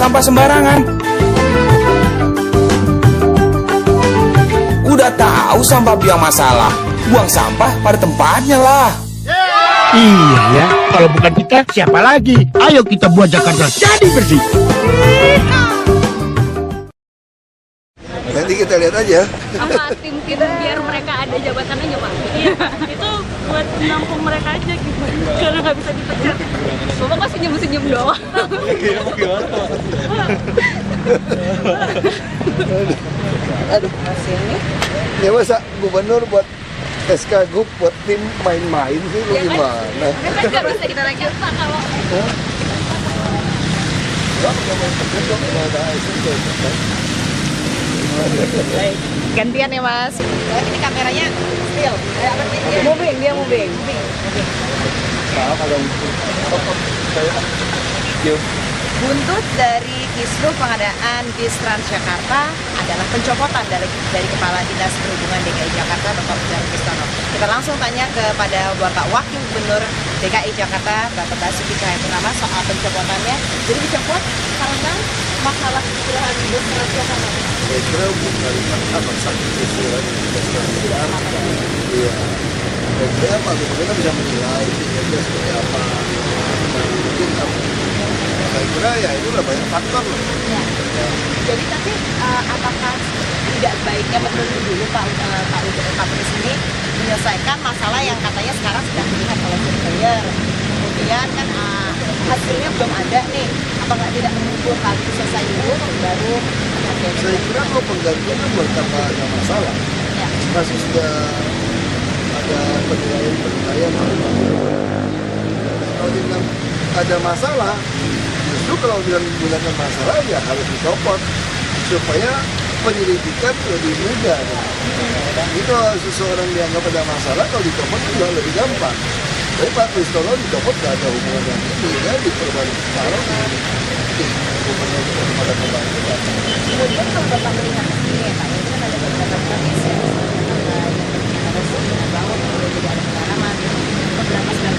sampah sembarangan. Udah tahu sampah biang masalah, buang sampah pada tempatnya lah. Iya ya, kalau bukan kita siapa lagi? Ayo kita buat Jakarta jadi bersih. Nanti kita lihat aja. Sama tim biar mereka ada jabatan aja Pak. Iya, itu buat menampung mereka aja gitu. Karena nggak bisa dipecat. Bapak kok senyum-senyum doang. Aduh, hasilnya. Ya masa gubernur buat SK Gub buat tim main-main sih, lu gimana? Kan nggak bisa kita lagi Pak kalau. Baik, gantian ya Mas. Ini kameranya still. Moving, dia moving. Buntut dari kisruh pengadaan bis Transjakarta adalah pencopotan dari Kepala Dinas Perhubungan DKI Jakarta, Bapak Budi Kristono. Kita langsung tanya kepada Bapak Wakil Gubernur DKI Jakarta, Bapak Basuki Cahayapurnama soal pencopotannya. Jadi dicopot karena masalah kecelakaan bus Transjakarta. Saya kira bukan apa sakit keseluruhan iya. Dan saya apa, kita bisa menilai kinerja seperti apa. Mungkin saya kira ya itulah banyak faktor loh. Ya. Jadi tapi apakah tidak baiknya menunggu dulu Pak Kapolres ini menyelesaikan masalah yang katanya sekarang sudah dilihat oleh surveyor. Kemudian kan hasilnya belum ada nih. Apakah tidak menunggu hal itu selesai dulu baru? Saya kira kalau penggantian itu buat tanpa ada masalah. Ya. Masih sudah ada penilaian. Kalau bilang ada masalah, justru kalau bilang menggunakan masalah ya harus dicopot supaya penyelidikan lebih mudah. Itu seseorang dianggap ada masalah, kalau dicopot juga lebih gampang. Tapi Pak Kristono dicopot gak ada hubungan dengan ini, ya diperbanyak sekarang hubungan kepada pembangunan. Kemudian kalau Bapak melihat ini ya Pak, itu kan ada beberapa provinsi yang harus dibangun, kemudian juga ada pengalaman, beberapa sedang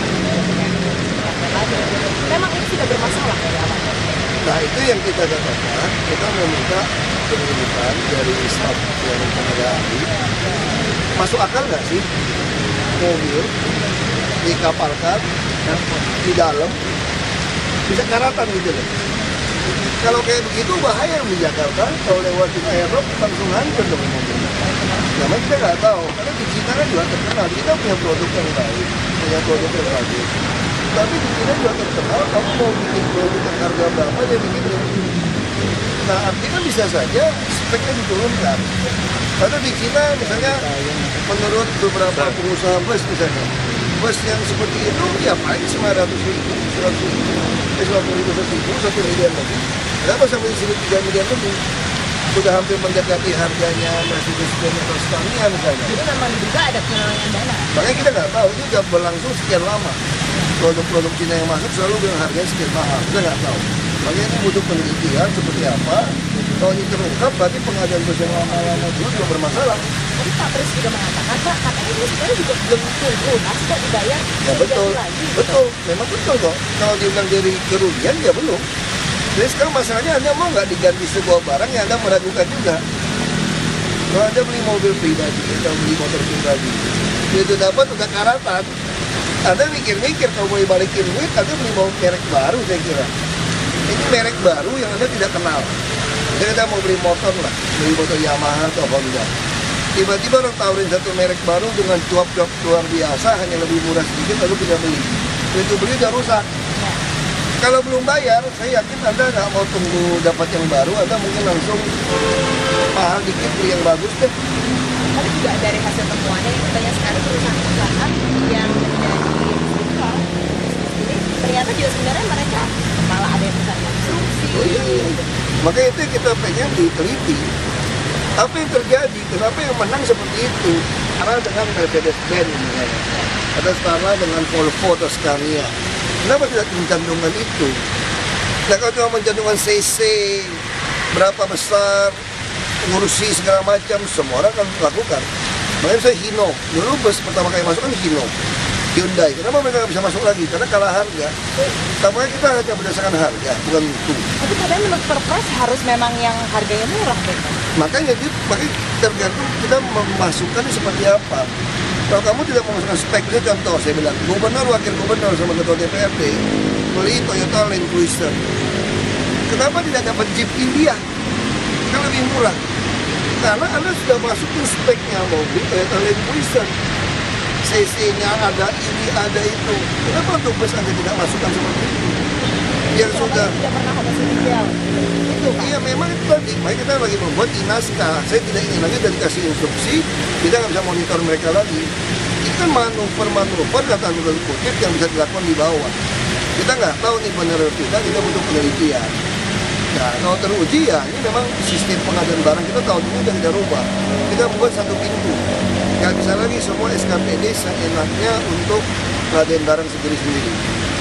memang ini sudah bermasalah dari awal. Nah itu yang kita katakan, kita meminta penyelidikan dari staf yang tenaga ahli. Masuk akal nggak sih mobil dikapalkan di dalam bisa karatan gitu loh. Kalau kayak begitu bahaya di Jakarta, kalau lewatin aerob langsung hancur dong mobil. Namanya kita nggak tahu, karena di Cina kan juga terkenal, kita punya produk yang baik, punya produk yang bagus. Tapi di Cina juga terkenal, kamu mau bikin produk yang harga berapa, dia bikin lebih. Nah artinya bisa saja speknya diturunkan. Karena di Cina misalnya, menurut beberapa pengusaha bus misalnya, bus yang seperti itu ya paling 900.000, 150.000, 1 miliar lebih. Kenapa sampai di sini 3 miliar lebih? Sudah hampir mendekati harganya Mercedes-Benz atau Scania misalnya. Jadi memang diduga ada penyelewengan dana. Makanya kita nggak tahu, ini sudah berlangsung sekian lama. Produk-produk Cina yang masuk selalu dengan harganya sekian mahal, kita nggak tahu. Makanya ini butuh penelitian seperti apa. Kalau ini terungkap, berarti pengadaan bus yang lama-lama dulu juga bermasalah. Tapi Pak Pres juga mengatakan, Pak, katanya ini sebenarnya juga belum lunas, kok dibayar. Ya betul, betul, memang betul kok. Kalau dibilang dari kerugian, ya belum. Jadi sekarang masalahnya Anda mau nggak diganti sebuah barang yang Anda meragukan juga. Kalau Anda beli mobil pribadi atau beli motor pribadi, itu dapat udah karatan. Anda mikir-mikir kalau mau balikin duit, Anda beli merek baru saya kira. Ini merek baru yang Anda tidak kenal. Jadi Anda mau beli motor lah, beli motor Yamaha atau Honda. Tiba-tiba orang tawarin satu merek baru dengan cuap-cuap luar biasa, hanya lebih murah sedikit, lalu kita beli. Begitu beli udah rusak. Kalau belum bayar, saya yakin Anda nggak mau tunggu dapat yang baru, Anda mungkin langsung mahal dikit beli yang bagus deh. Tapi juga dari hasil temuannya ini banyak sekali perusahaan-perusahaan yang menjadi digital ini ternyata juga sebenarnya mereka malah ada yang bisa konstruksi. Oh iya. Makanya itu kita pengen diteliti. Apa yang terjadi? Kenapa yang menang seperti itu? Karena dengan Mercedes-Benz misalnya, atau setara dengan Volvo atau Scania. Kenapa tidak mencantumkan itu? Nah kalau cuma mencantumkan CC, berapa besar, ngurusi segala macam, semua orang akan lakukan. Makanya saya Hino, dulu bus pertama kali masuk kan Hino. Hyundai. Kenapa mereka nggak bisa masuk lagi? Karena kalah harga. Tampaknya kita hanya berdasarkan harga, bukan mutu. Tapi katanya menurut Perpres harus memang yang harganya murah deh. Makanya tergantung kita memasukkan seperti apa. Kalau kamu tidak memasukkan speknya, contoh saya bilang, gubernur, wakil gubernur sama ketua DPRD beli Toyota Land Cruiser. Kenapa tidak dapat Jeep India? Kan lebih murah. Karena Anda sudah masukin speknya mobil Toyota Land Cruiser. CC-nya ada ini, ada itu. Kenapa untuk bus Anda tidak masukkan seperti itu? Yang sudah tidak pernah ada sinyal. Itu kan? Iya memang itu tadi, makanya kita lagi membuat naskah. Saya tidak ingin lagi dari kasih instruksi, kita nggak bisa monitor mereka lagi. Itu kan manuver kata kutip yang bisa dilakukan di bawah. Kita nggak tahu nih benar atau tidak, kita butuh penelitian. Nah, kalau teruji ya, ini memang sistem pengadaan barang kita tahun ini udah kita rubah. Kita membuat satu pintu. Nggak bisa lagi semua SKPD seenaknya untuk pengadaan barang sendiri-sendiri.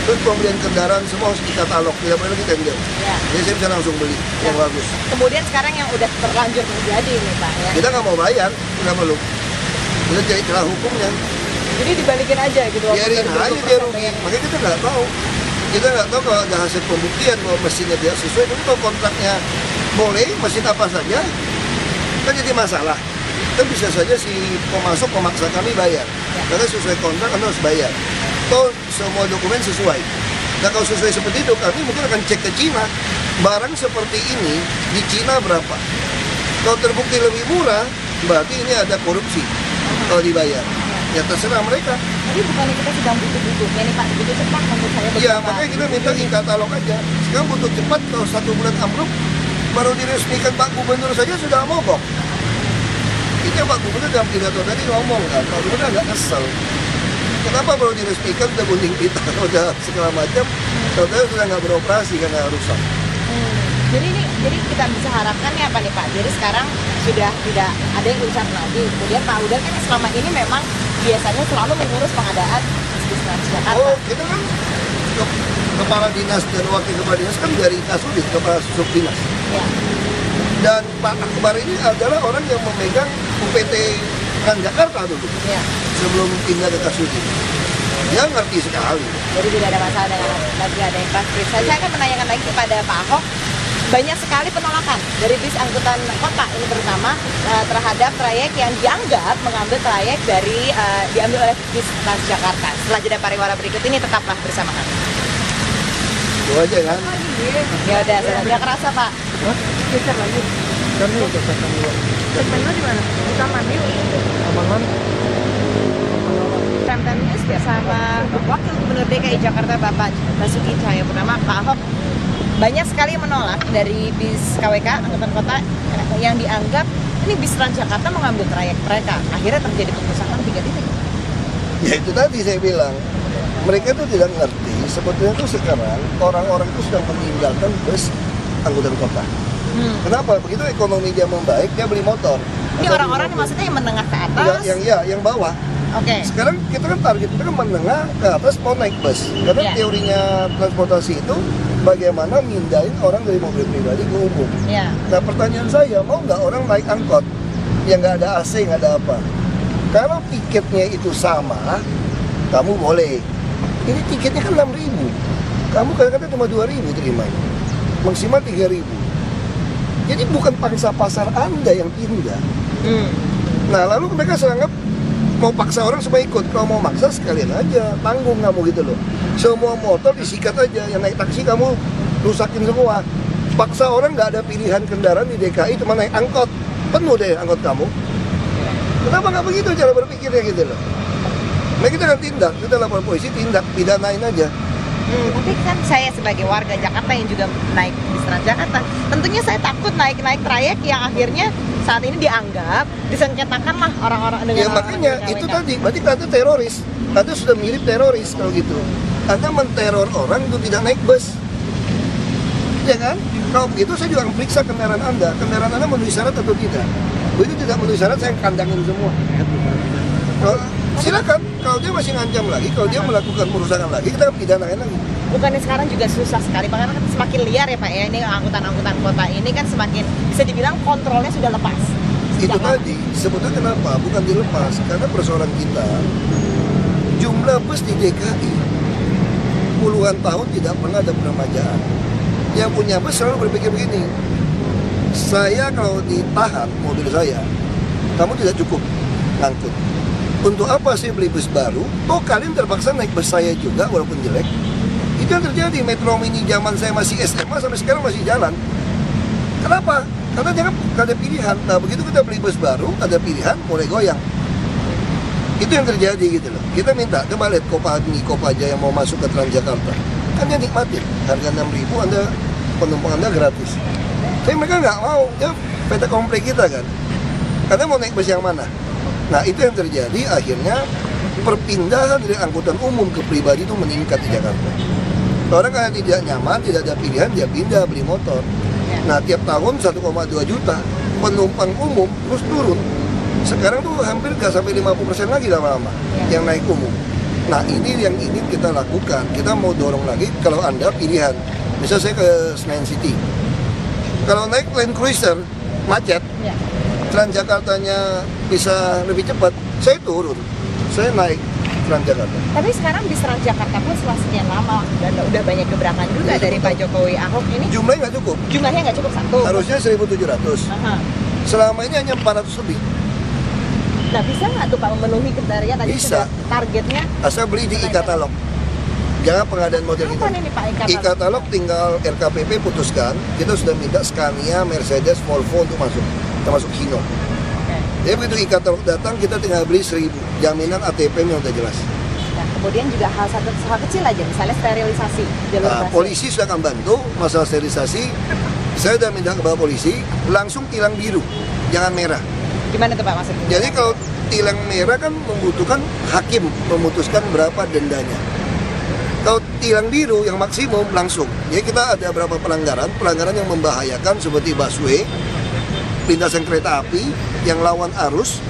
Terus pembelian kendaraan semua harus dikatalog, tidak boleh lagi tender. Ya. Jadi saya bisa langsung beli yang bagus. Kemudian sekarang yang udah terlanjur terjadi nih Pak ya. Kita nggak mau bayar, nggak perlu. Kita cari celah hukumnya. Jadi dibalikin aja gitu. Biarin aja dia rugi. Makanya kita nggak tahu. Kita nggak tahu kalau ada hasil pembuktian bahwa mesinnya tidak sesuai. Tapi kalau kontraknya boleh, mesin apa saja, kan jadi masalah. Kan bisa saja si pemasok memaksa kami bayar. Karena sesuai kontrak Anda harus bayar. Atau semua dokumen sesuai. Nah kalau sesuai seperti itu, kami mungkin akan cek ke Cina. Barang seperti ini di Cina berapa? Kalau terbukti lebih murah, berarti ini ada korupsi. Kalau dibayar, ya terserah mereka. Tapi bukannya kita sedang butuh-butuhnya nih Pak, butuh cepat menurut saya. Iya, makanya kita minta e-katalog aja. Sekarang butuh cepat, kalau 1 bulan ambruk, baru diresmikan Pak Gubernur saja sudah mogok. Ini Pak Gubernur dalam pidato tadi ngomong kan, Pak Gubernur agak kesel. Kenapa baru diresmikan, udah gunting pita, udah segala macam, saudara sudah nggak beroperasi karena rusak. Jadi kita bisa harapkan ya apa nih Pak? Jadi sekarang sudah tidak ada yang urusan lagi. Kemudian Pak Udan kan selama ini memang biasanya selalu mengurus pengadaan bis Transjakarta. Oh, kita kan kepala dinas dan wakil kepala dinas kan dari Kasudit, kepala subdinas. Ya. Dan Pak Akbar ini adalah orang yang memegang UPT Transjakarta dulu. Ya. Sebelum pindah ke Kasudit. Dia ngerti sekali. Jadi tidak ada masalah dengan lagi ada yang pastris. Saya akan menanyakan lagi kepada Pak Ahok. Banyak sekali penolakan dari bis angkutan kota ini terutama terhadap trayek yang dianggap mengambil trayek dari diambil oleh bis Transjakarta. Setelah jeda pariwara berikut ini tetaplah bersama kami. Itu aja kan. Ya udah, nggak kerasa Pak. Geser lagi. Segmen di mana? Di taman yuk. Time News bersama Wakil Gubernur DKI Jakarta Bapak Basuki Cahayapurnama. Pak Ahok banyak sekali menolak dari bis KWK angkutan kota yang dianggap ini bis Transjakarta mengambil trayek mereka. Akhirnya terjadi pengerusakan 3 titik. Ya itu tadi saya bilang. Mereka itu tidak ngerti. Sebetulnya itu sekarang orang-orang itu sudah meninggalkan bus angkutan kota. Kenapa? Begitu ekonomi dia membaik, dia beli motor. Ini orang-orang maksudnya yang menengah ke atas. Yang bawah. Oke. Sekarang kita kan target kita kan menengah ke atas mau naik bus. Karena Ya. teorinya transportasi itu bagaimana mindahin orang dari mobil pribadi ke umum. Ya. Nah pertanyaan saya, mau nggak orang naik angkot yang nggak ada AC, nggak ada apa? Kalau tiketnya itu sama, kamu boleh. Ini tiketnya kan 6.000. Kamu kadang-kadang cuma 2.000 terimanya. Maksimal 3.000. Jadi bukan pangsa pasar Anda yang pindah. Nah lalu mereka sangat mau paksa orang supaya ikut. Kalau mau maksa sekalian aja, tanggung kamu gitu loh. Semua motor disikat aja, yang naik taksi kamu rusakin semua. Paksa orang nggak ada pilihan kendaraan di DKI, cuma naik angkot. Penuh deh angkot kamu. Kenapa nggak begitu cara berpikirnya gitu loh? Nah kita akan tindak, kita lapor polisi, tindak, pidanain aja. Tapi kan saya sebagai warga Jakarta yang juga naik bis Transjakarta, tentunya saya takut naik trayek yang akhirnya saat ini dianggap disengketakan lah orang-orang dengan Ya makanya itu tadi, berarti Anda teroris. Anda sudah mirip teroris kalau gitu. Anda menteror orang untuk tidak naik bus. Ya kan? Kalau begitu saya juga akan periksa kendaraan Anda. Kendaraan Anda memenuhi syarat atau tidak? Begitu tidak memenuhi syarat, saya kandangin semua. Silakan, kalau dia masih ngancam lagi, kalau dia melakukan perusakan lagi, kita pidanain lagi. Bukannya sekarang juga susah sekali, Pak, karena kan semakin liar ya Pak ya, ini angkutan-angkutan kota ini kan semakin bisa dibilang kontrolnya sudah lepas. Itu tadi, sebetulnya kenapa? Bukan dilepas, karena persoalan kita jumlah bus di DKI puluhan tahun tidak pernah ada peremajaan. Yang punya bus selalu berpikir begini, saya kalau ditahan mobil saya, kamu tidak cukup ngangkut. Untuk apa sih beli bus baru? Oh, kalian terpaksa naik bus saya juga walaupun jelek. Itu yang terjadi. Metro Mini zaman saya masih SMA sampai sekarang masih jalan. Kenapa? Karena jangan ada pilihan. Nah, begitu kita beli bus baru, ada pilihan, mulai goyang. Itu yang terjadi gitu loh. Kita minta, coba lihat Kopaja yang mau masuk ke Transjakarta. Kan dia nikmatin, harga 6.000 Anda, penumpang Anda gratis. Tapi mereka nggak mau, ya peta komplek kita kan. Karena mau naik bus yang mana? Nah, itu yang terjadi, akhirnya perpindahan dari angkutan umum ke pribadi itu meningkat di Jakarta. Orang karena tidak nyaman, tidak ada pilihan, dia pindah beli motor. Nah, tiap tahun 1,2 juta penumpang umum terus turun. Sekarang tuh hampir nggak sampai 50% lagi lama-lama yang naik umum. Nah, ini yang ingin kita lakukan. Kita mau dorong lagi kalau Anda pilihan. Misal saya ke Senayan City. Kalau naik Land Cruiser, macet. Transjakartanya bisa lebih cepat, saya turun. Saya naik Transjakarta. Tapi sekarang di Transjakarta pun setelah sekian lama dan udah banyak gebrakan juga dari Pak Jokowi Ahok ini. Jumlahnya nggak cukup. Jumlahnya nggak cukup satu. Harusnya 1.700. Selama ini hanya 400 lebih. Nah, bisa nggak tuh Pak memenuhi kriteria tadi Bisa. sudah targetnya? Asal beli di e-katalog. Jangan pengadaan model Apa kita. ini Pak e-katalog? E-katalog tinggal RKPP putuskan. Kita sudah minta Scania, Mercedes, Volvo untuk masuk, termasuk Hino. Jadi begitu e-katalog datang, kita tinggal beli 1.000. Jaminan ATP-nya udah jelas. Nah, kemudian juga hal kecil aja, misalnya sterilisasi jalur Nah, busway. polisi sudah akan bantu masalah sterilisasi. Saya sudah minta ke Bapak Polisi, langsung tilang biru, jangan merah. Gimana tuh Pak maksudnya? Jadi kalau tilang merah kan membutuhkan hakim memutuskan berapa dendanya. Kalau tilang biru yang maksimum langsung. Jadi kita ada berapa pelanggaran yang membahayakan seperti busway, lintasan kereta api yang lawan arus,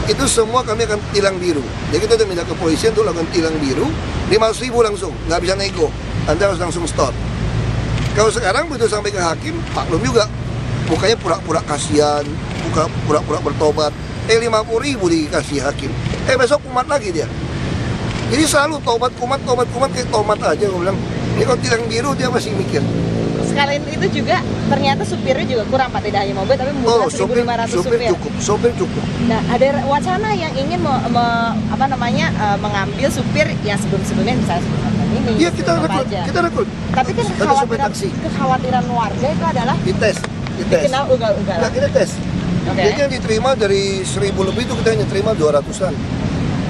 itu semua kami akan tilang biru. Jadi kita sudah minta ke polisi untuk lakukan tilang biru, 500.000 langsung, nggak bisa nego, Anda harus langsung stop. Kalau sekarang begitu sampai ke hakim, maklum juga, mukanya pura-pura kasihan, pura-pura bertobat, 50.000 dikasih hakim, besok kumat lagi dia. Jadi selalu tobat kumat kayak tomat aja, gue bilang. Ini kalau tilang biru dia masih mikir. Sekalian itu juga ternyata supirnya juga kurang Pak, tidak hanya mobil tapi membutuhkan 1.500 supir. Sopir cukup. Nah, ada wacana yang ingin mengambil supir yang sebelumnya misalnya sebelum ini. Iya, kita aja. rekrut. Tapi kan Ada supir taksi. kekhawatiran warga itu adalah Dites. dikenal ugal-ugalan. Nah, kita tes. Oke. Jadi yang diterima dari 1.000 lebih itu kita hanya terima 200-an.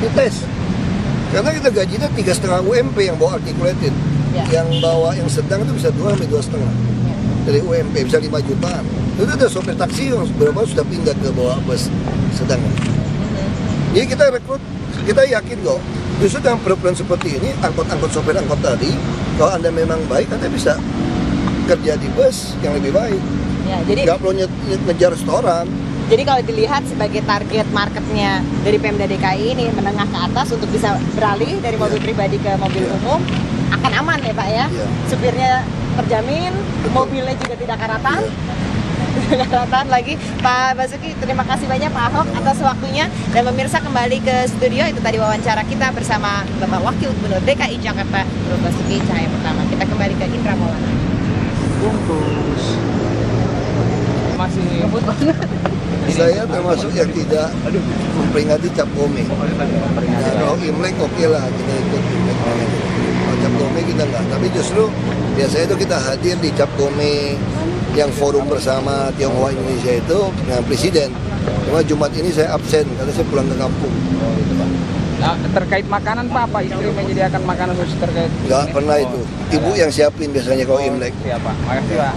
Dites. Karena kita gajinya 3,5 UMP yang bawa articulated. Ya. Yang bawa yang sedang itu bisa 2 sampai 2,5. Dari UMP bisa 5 jutaan. Itu ada sopir taksi yang beberapa sudah pindah ke bawa bus sedang. Jadi kita rekrut, kita yakin kok. Justru dengan program seperti ini, angkot-angkot sopir angkot tadi, kalau Anda memang baik, Anda bisa kerja di bus yang lebih baik. Ya, jadi Nggak perlu ngejar restoran. Jadi kalau dilihat sebagai target marketnya dari Pemda DKI ini menengah ke atas untuk bisa beralih dari mobil pribadi ke mobil umum akan aman ya Pak ya. Iya. Supirnya terjamin, mobilnya juga tidak karatan. Tidak karatan lagi. Pak Basuki, terima kasih banyak Pak Ahok atas waktunya. Dan pemirsa kembali ke studio, itu tadi wawancara kita bersama Bapak Wakil Gubernur DKI Jakarta, Bapak Basuki Cahayapurnama. Kita kembali ke Indra Maulana. Bungkus masih ngebut banget. Saya termasuk yang tidak memperingati Cap Gome. Nah, kalau Imlek oke lah, kita ikut Imlek. Kalau Cap Gome kita enggak. Tapi justru biasanya itu kita hadir di Cap Gome yang forum bersama Tionghoa Indonesia itu dengan Presiden. Cuma Jumat ini saya absen karena saya pulang ke kampung. Nah, terkait makanan Pak, apa istri menyediakan makanan khusus terkait? Enggak pernah itu. Ibu yang siapin biasanya kalau Imlek. Iya Pak, makasih Pak.